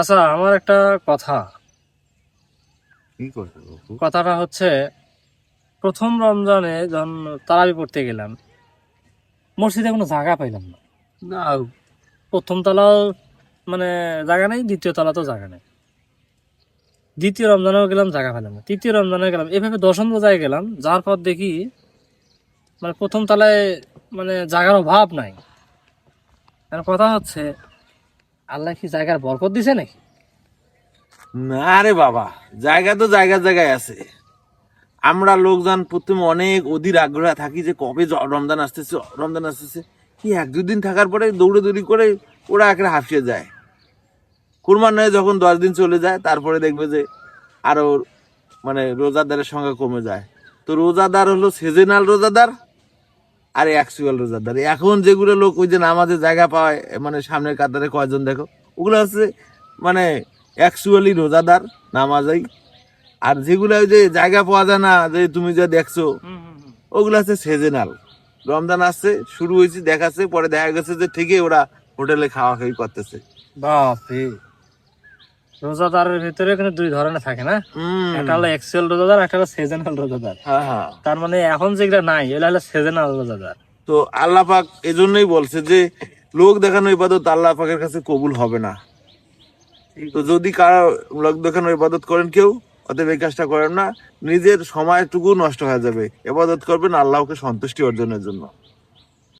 আচ্ছা, আমার একটা কথা। কি করবে বাপু? কথাটা হচ্ছে, প্রথম রমজানে যখন তারাবি পড়তে গেলাম, মসজিদে কোনো জায়গা পাইলাম না। না, প্রথম তলাও মানে জায়গা নেই, দ্বিতীয় তলা তো জায়গা নেই। দ্বিতীয় রমজানেও গেলাম, জায়গা পেলাম না। তৃতীয় রমজানে গেলাম, এভাবে দশম রোজায় গেলাম, যাওয়ার পর দেখি মানে প্রথম তলায় মানে জায়গার অভাব নাই। আর কথা হচ্ছে, আল্লাহ কি জায়গার বরকত দিছে নাকি? না রে বাবা, জায়গা তো জায়গায় জায়গায় আছে। আমরা লোকজন প্রথমে অনেক অধীর আগ্রহে থাকি যে কবে রমজান আসতেছে, রমজান আসতেছে। কি এক দুদিন থাকার পরে দৌড়ে করে ওরা একটা হাঁপিয়ে যায়। কুরবান নয় যখন 10 দিন চলে যায়, তারপরে দেখবে যে আরো মানে রোজাদারের সংখ্যা কমে যায়। তো রোজাদার হলো সিজনাল রোজাদার আর অ্যাকচুয়াল রোজাদার। এখন যেগুলো লোক ওই যে নামাজে জায়গা পায়, মানে সামনের কাতারে কয়জন দেখো, ওগুলো হচ্ছে মানে অ্যাকচুয়ালি রোজাদার নামাজেই। আর যেগুলো ওই যে জায়গা পাওয়া যায় না, যে তুমি যা দেখছো, ওগুলো হচ্ছে সিজনাল। রমজান আসছে, শুরু হয়েছে, দেখাচ্ছে, পরে দেখা গেছে যে ঠিকই ওরা হোটেলে খাওয়া খাওয়ি করতেছে। বাপরে, রোজাদারের ভিতরে কিন্তু দুই ধরনের থাকে না? হম। একটা হলো এক্সেল রোজাদার, একটা হলো সিজনাল রোজাদার। হ্যাঁ হ্যাঁ। তার মানে এখন যেগুলা নাই, এগুলা হলো সিজনাল রোজাদার। তো আল্লাহ পাক এজন্যই বলছে যে লোক দেখানো ইবাদত আল্লাহ পাকের কাছে কবুল হবে না। তো যদি কারো লোক দেখানো ইবাদত করেন কেউ, অতএব এই কাজটা করেন না। নিজের সময়টুকু নষ্ট হয়ে যাবে, ইবাদত করবেন আল্লাহকে সন্তুষ্টি অর্জনের জন্য।